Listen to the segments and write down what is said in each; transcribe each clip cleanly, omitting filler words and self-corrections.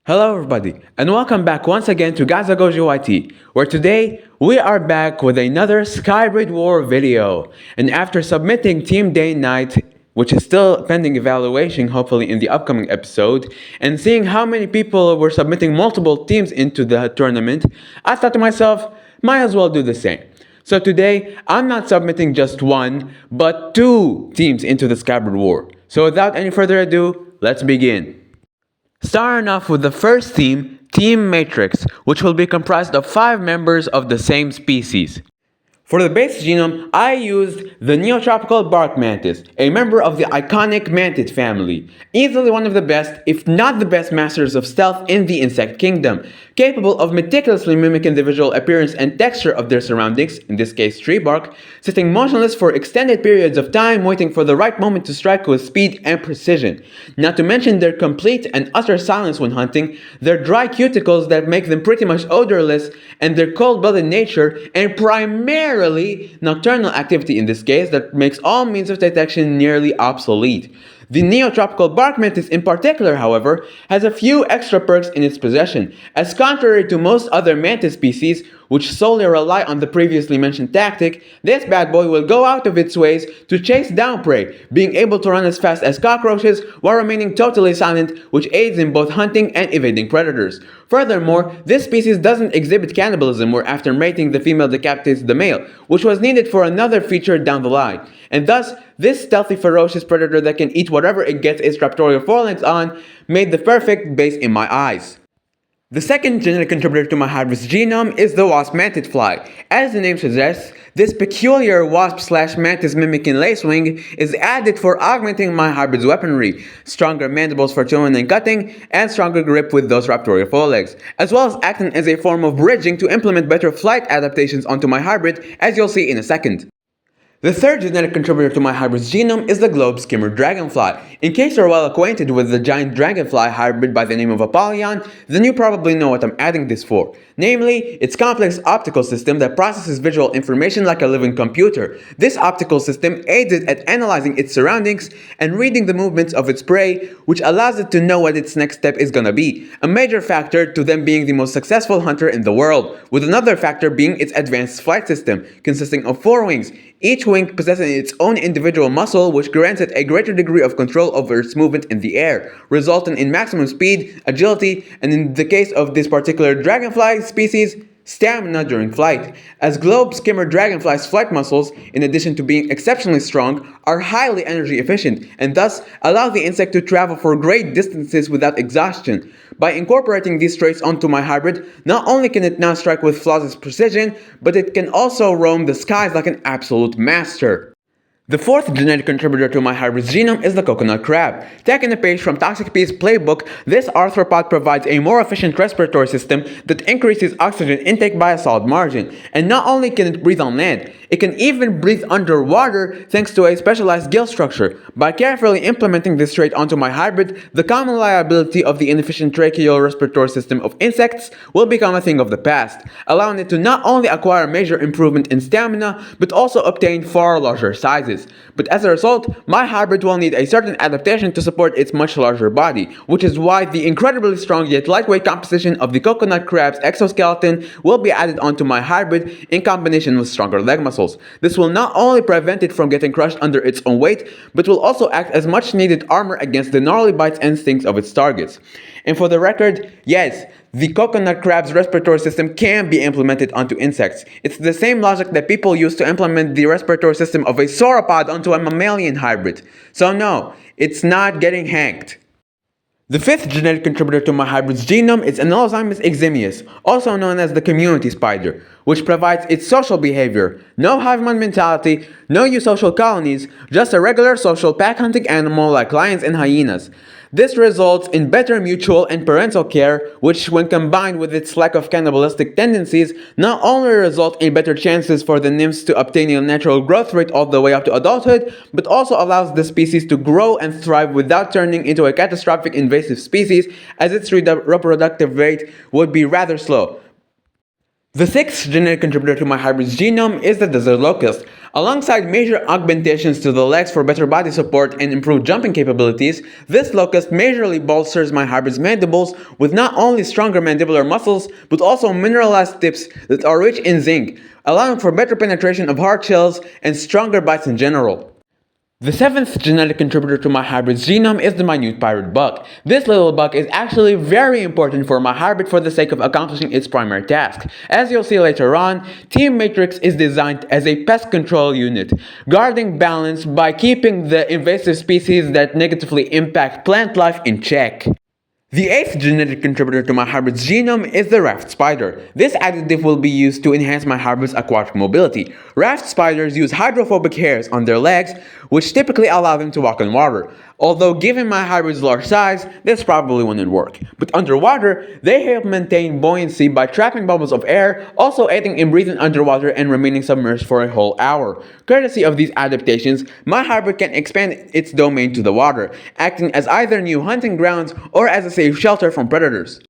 Hello everybody, and welcome back once again to Gaza Gojo YT, where today we are back with another Skybrid War video. And after submitting Team Day Night, which is still pending evaluation hopefully in the upcoming episode, and seeing how many people were submitting multiple teams into the tournament, I thought to myself, might as well do the same. So today, I'm not submitting just one, but two teams into the Skybrid War. So without any further ado, let's begin. Starting off with the first team, Team Matrix, which will be comprised of 5 members of the same species. For the base genome, I used the Neotropical Bark Mantis, a member of the iconic Mantid family, easily one of the best, if not the best masters of stealth in the insect kingdom, capable of meticulously mimicking the visual appearance and texture of their surroundings, in this case tree bark, sitting motionless for extended periods of time waiting for the right moment to strike with speed and precision. Not to mention their complete and utter silence when hunting, their dry cuticles that make them pretty much odorless, and their cold-blooded nature, and primarily nocturnal activity in this case that makes all means of detection nearly obsolete. The Neotropical Bark Mantis in particular, however, has a few extra perks in its possession, as contrary to most other mantis species, which solely rely on the previously mentioned tactic, this bad boy will go out of its ways to chase down prey, being able to run as fast as cockroaches while remaining totally silent, which aids in both hunting and evading predators. Furthermore, this species doesn't exhibit cannibalism where after mating the female decapitates the male, which was needed for another feature down the line, and thus this stealthy ferocious predator that can eat whatever it gets its raptorial forelegs on made the perfect base in my eyes. The second genetic contributor to my hybrid's genome is the wasp mantid fly. As the name suggests, this peculiar wasp/mantis mimicking lacewing is added for augmenting my hybrid's weaponry, stronger mandibles for chewing and cutting, and stronger grip with those raptorial forelegs, as well as acting as a form of bridging to implement better flight adaptations onto my hybrid, as you'll see in a second. The third genetic contributor to my hybrid's genome is the globe skimmer dragonfly. In case you're well acquainted with the giant dragonfly hybrid by the name of Apollyon, then you probably know what I'm adding this for. Namely, its complex optical system that processes visual information like a living computer. This optical system aids it at analyzing its surroundings and reading the movements of its prey, which allows it to know what its next step is gonna be. A major factor to them being the most successful hunter in the world, with another factor being its advanced flight system, consisting of 4 wings, each wing possessing its own individual muscle, which grants it a greater degree of control over its movement in the air, resulting in maximum speed, agility, and in the case of this particular dragonfly species, stamina during flight, as globe skimmer dragonfly's flight muscles, in addition to being exceptionally strong, are highly energy efficient, and thus allow the insect to travel for great distances without exhaustion. By incorporating these traits onto my hybrid, not only can it now strike with flawless precision, but it can also roam the skies like an absolute master. The fourth genetic contributor to my hybrid's genome is the coconut crab. Taking a page from Toxic P's playbook, this arthropod provides a more efficient respiratory system that increases oxygen intake by a solid margin. And not only can it breathe on land, it can even breathe underwater thanks to a specialized gill structure. By carefully implementing this trait onto my hybrid, the common liability of the inefficient tracheal respiratory system of insects will become a thing of the past, allowing it to not only acquire major improvement in stamina, but also obtain far larger sizes. But as a result, my hybrid will need a certain adaptation to support its much larger body, which is why the incredibly strong yet lightweight composition of the coconut crab's exoskeleton will be added onto my hybrid in combination with stronger leg muscles. This will not only prevent it from getting crushed under its own weight, but will also act as much needed armor against the gnarly bites and stings of its targets. And for the record, yes, the coconut crab's respiratory system can be implemented onto insects. It's the same logic that people use to implement the respiratory system of a sauropod onto a mammalian hybrid. So no, it's not getting hanked. The fifth genetic contributor to my hybrid's genome is Anolozymus eximius, also known as the community spider, which provides its social behavior. No hive mind mentality, no eusocial colonies, just a regular social pack hunting animal like lions and hyenas. This results in better mutual and parental care, which when combined with its lack of cannibalistic tendencies, not only result in better chances for the nymphs to obtain a natural growth rate all the way up to adulthood, but also allows the species to grow and thrive without turning into a catastrophic invasive species, as its reproductive rate would be rather slow. The sixth genetic contributor to my hybrid's genome is the desert locust. Alongside major augmentations to the legs for better body support and improved jumping capabilities, this locust majorly bolsters my hybrid's mandibles with not only stronger mandibular muscles, but also mineralized tips that are rich in zinc, allowing for better penetration of hard shells and stronger bites in general. The seventh genetic contributor to my hybrid's genome is the minute pirate bug. This little bug is actually very important for my hybrid for the sake of accomplishing its primary task. As you'll see later on, Team Matrix is designed as a pest control unit, guarding balance by keeping the invasive species that negatively impact plant life in check. The eighth genetic contributor to my hybrid's genome is the raft spider. This additive will be used to enhance my hybrid's aquatic mobility. Raft spiders use hydrophobic hairs on their legs, which typically allow them to walk on water. Although given my hybrid's large size, this probably wouldn't work. But underwater, they help maintain buoyancy by trapping bubbles of air, also aiding in breathing underwater and remaining submerged for a whole hour. Courtesy of these adaptations, my hybrid can expand its domain to the water, acting as either new hunting grounds or as a safe shelter from predators.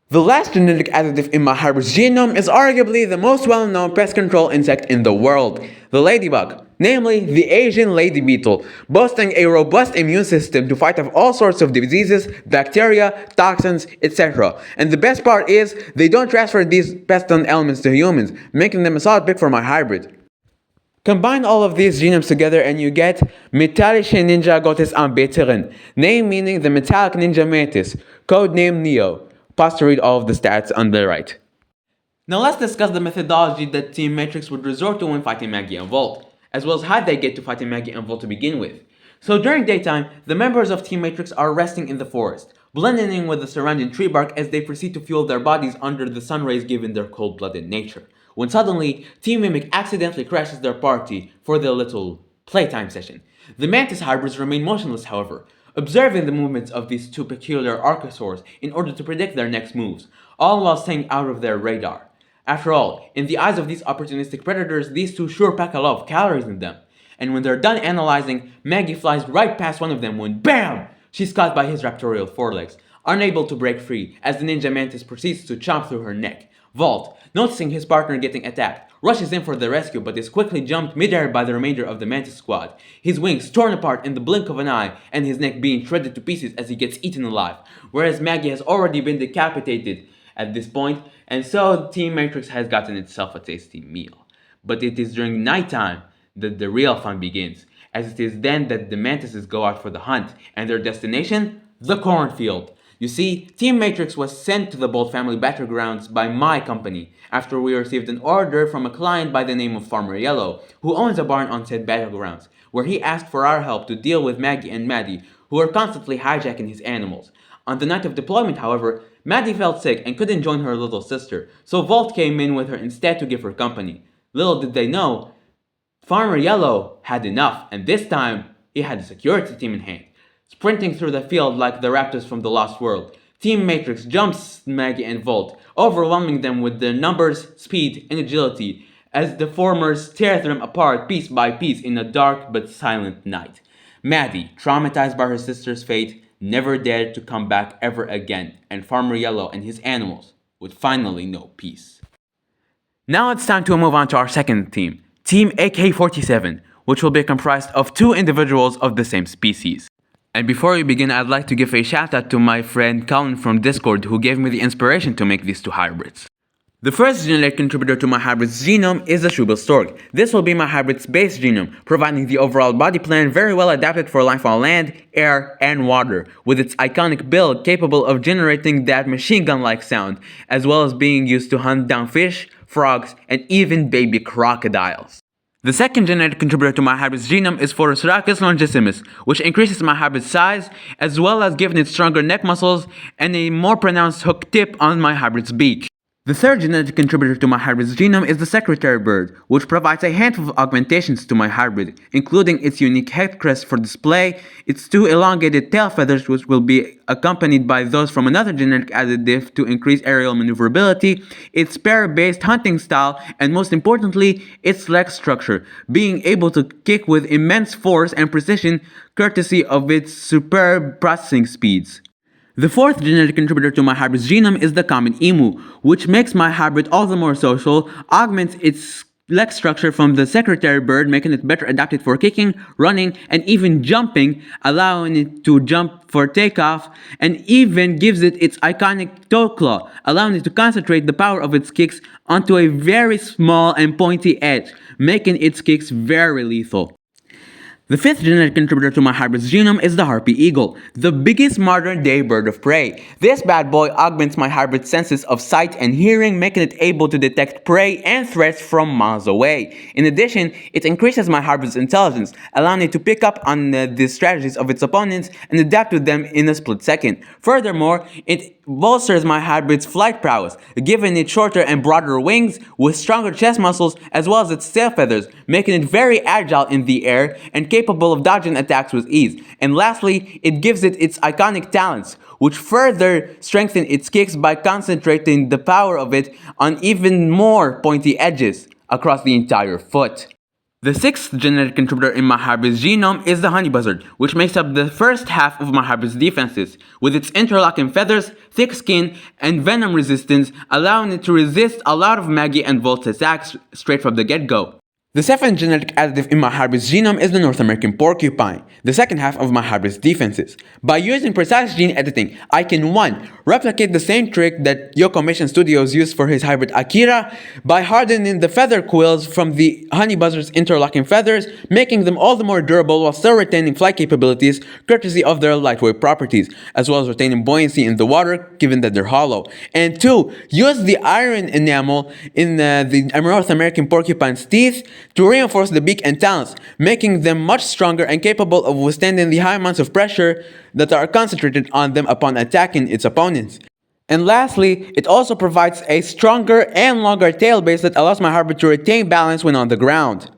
The last genetic additive in my hybrid's genome is arguably the most well-known pest control insect in the world, the ladybug, namely the Asian lady beetle, boasting a robust immune system to fight off all sorts of diseases, bacteria, toxins, etc. And the best part is, they don't transfer these pestilent elements to humans, making them a solid pick for my hybrid. Combine all of these genomes together and you get Metallische Ninja Gottes Anbeterin, name meaning the metallic ninja mantis, codename Neo. Pause to read all of the stats on the right. Now let's discuss the methodology that Team Matrix would resort to when fighting Maggie and Valt, as well as how they get to fighting Maggie and Valt to begin with. So during daytime, the members of Team Matrix are resting in the forest, blending in with the surrounding tree bark as they proceed to fuel their bodies under the sun rays given their cold-blooded nature. When suddenly, Team Mimic accidentally crashes their party for their little playtime session. The Mantis hybrids remain motionless, however, observing the movements of these two peculiar archosaurs in order to predict their next moves, all while staying out of their radar. After all, in the eyes of these opportunistic predators, these two sure pack a lot of calories in them. And when they're done analyzing, Maggie flies right past one of them when BAM! She's caught by his raptorial forelegs, unable to break free as the ninja mantis proceeds to chomp through her neck. Valt, noticing his partner getting attacked, rushes in for the rescue but is quickly jumped midair by the remainder of the mantis squad, his wings torn apart in the blink of an eye and his neck being shredded to pieces as he gets eaten alive, whereas Maggie has already been decapitated at this point, and so Team Matrix has gotten itself a tasty meal. But it is during nighttime that the real fun begins, as it is then that the mantises go out for the hunt, and their destination? The cornfield. You see, Team Matrix was sent to the Bolt family battlegrounds by my company after we received an order from a client by the name of Farmer Yellow, who owns a barn on said battlegrounds, where he asked for our help to deal with Maggie and Maddie, who were constantly hijacking his animals. On the night of deployment, however, Maddie felt sick and couldn't join her little sister, so Valt came in with her instead to give her company. Little did they know, Farmer Yellow had enough, and this time, he had a security team in hand. Sprinting through the field like the raptors from the Lost World, Team Matrix jumps Maggie and Valt, overwhelming them with their numbers, speed, and agility, as the formers tear them apart piece by piece in a dark but silent night. Maddie, traumatized by her sister's fate, never dared to come back ever again, and Farmer Yellow and his animals would finally know peace. Now it's time to move on to our second team, Team AK-47, which will be comprised of two individuals of the same species. And before we begin, I'd like to give a shout out to my friend Colin from Discord, who gave me the inspiration to make these two hybrids. The first genetic contributor to my hybrid's genome is the shoebill stork. This will be my hybrid's base genome, providing the overall body plan very well adapted for life on land, air, and water, with its iconic build capable of generating that machine gun-like sound, as well as being used to hunt down fish, frogs, and even baby crocodiles. The second genetic contributor to my hybrid's genome is Phorusrhacus longissimus, which increases my hybrid's size, as well as giving it stronger neck muscles and a more pronounced hook tip on my hybrid's beak. The third genetic contributor to my hybrid's genome is the secretary bird, which provides a handful of augmentations to my hybrid, including its unique head crest for display, its two elongated tail feathers which will be accompanied by those from another genetic additive to increase aerial maneuverability, its pair-based hunting style, and most importantly, its leg structure, being able to kick with immense force and precision courtesy of its superb processing speeds. The fourth genetic contributor to my hybrid's genome is the common emu, which makes my hybrid all the more social, augments its leg structure from the secretary bird, making it better adapted for kicking, running, and even jumping, allowing it to jump for takeoff, and even gives it its iconic toe claw, allowing it to concentrate the power of its kicks onto a very small and pointy edge, making its kicks very lethal. The fifth genetic contributor to my hybrid's genome is the harpy eagle, the biggest modern-day bird of prey. This bad boy augments my hybrid's senses of sight and hearing, making it able to detect prey and threats from miles away. In addition, it increases my hybrid's intelligence, allowing it to pick up on the strategies of its opponents and adapt to them in a split second. Furthermore, it bolsters my hybrid's flight prowess, giving it shorter and broader wings with stronger chest muscles as well as its tail feathers, making it very agile in the air and capable of dodging attacks with ease. And lastly, it gives it its iconic talons, which further strengthen its kicks by concentrating the power of it on even more pointy edges across the entire foot. The sixth genetic contributor in my hybrid's genome is the honey buzzard, which makes up the first half of my hybrid's defenses, with its interlocking feathers, thick skin, and venom resistance, allowing it to resist a lot of Maggie and Valt attacks straight from the get-go. The seventh genetic additive in my hybrid's genome is the North American porcupine, the second half of my hybrid's defenses. By using precise gene editing, I can 1. Replicate the same trick that Yoko Mission Studios used for his hybrid Akira by hardening the feather quills from the honey buzzard's interlocking feathers, making them all the more durable while still retaining flight capabilities courtesy of their lightweight properties, as well as retaining buoyancy in the water given that they're hollow. And 2. Use the iron enamel in the North American porcupine's teeth to reinforce the beak and talons, making them much stronger and capable of withstanding the high amounts of pressure that are concentrated on them upon attacking its opponents. And lastly, it also provides a stronger and longer tail base that allows my hybrid to retain balance when on the ground.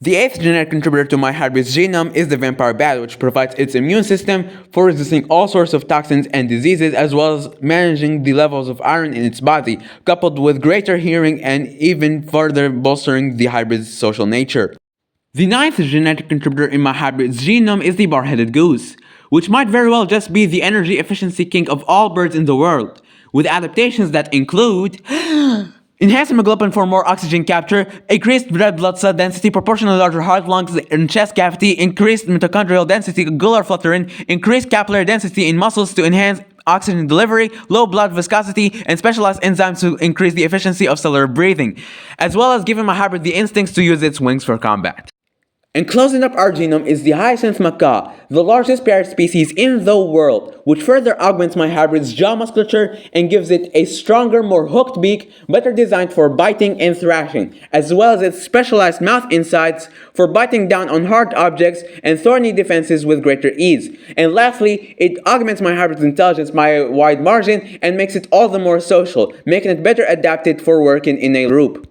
The eighth genetic contributor to my hybrid's genome is the vampire bat, which provides its immune system for resisting all sorts of toxins and diseases, as well as managing the levels of iron in its body, coupled with greater hearing and even further bolstering the hybrid's social nature. The ninth genetic contributor in my hybrid's genome is the bar-headed goose, which might very well just be the energy efficiency king of all birds in the world, with adaptations that include enhanced hemoglobin for more oxygen capture, increased red blood cell density, proportionally larger heart, lungs, and chest cavity, increased mitochondrial density, gular fluttering, increased capillary density in muscles to enhance oxygen delivery, low blood viscosity, and specialized enzymes to increase the efficiency of cellular breathing, as well as giving my hybrid the instincts to use its wings for combat. And closing up our genome is the hyacinth macaw, the largest parrot species in the world, which further augments my hybrid's jaw musculature and gives it a stronger, more hooked beak, better designed for biting and thrashing, as well as its specialized mouth insides for biting down on hard objects and thorny defenses with greater ease. And lastly, it augments my hybrid's intelligence by a wide margin and makes it all the more social, making it better adapted for working in a group.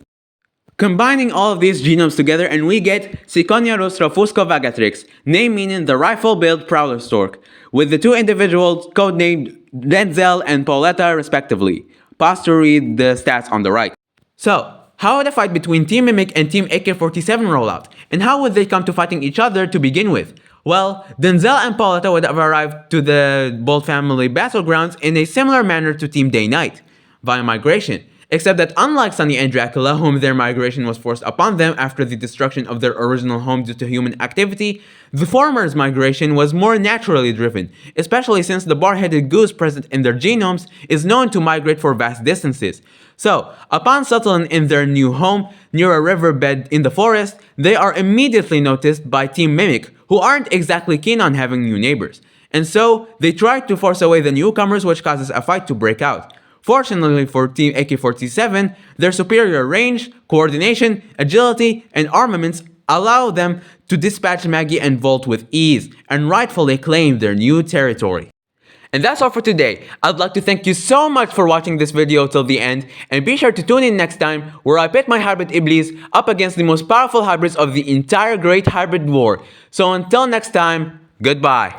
Combining all of these genomes together and we get Ciconia rostrofusco vagatrix, name meaning the rifle-billed prowler stork, with the two individuals codenamed Denzel and Pauletta respectively. Pause to read the stats on the right. So, how would a fight between Team Mimic and Team AK-47 roll out? And how would they come to fighting each other to begin with? Well, Denzel and Pauletta would have arrived to the Bolt family battlegrounds in a similar manner to Team Day-Night, via migration. Except that unlike Sunny and Dracula, whom their migration was forced upon them after the destruction of their original home due to human activity, the former's migration was more naturally driven, especially since the bar-headed goose present in their genomes is known to migrate for vast distances. So, upon settling in their new home, near a riverbed in the forest, they are immediately noticed by Team Mimic, who aren't exactly keen on having new neighbors. And so, they try to force away the newcomers, which causes a fight to break out. Fortunately for Team AK-47, their superior range, coordination, agility, and armaments allow them to dispatch Maggie and Valt with ease and rightfully claim their new territory. And that's all for today. I'd like to thank you so much for watching this video till the end, and be sure to tune in next time where I pit my hybrid Iblis up against the most powerful hybrids of the entire Great Hybrid War. So until next time, goodbye.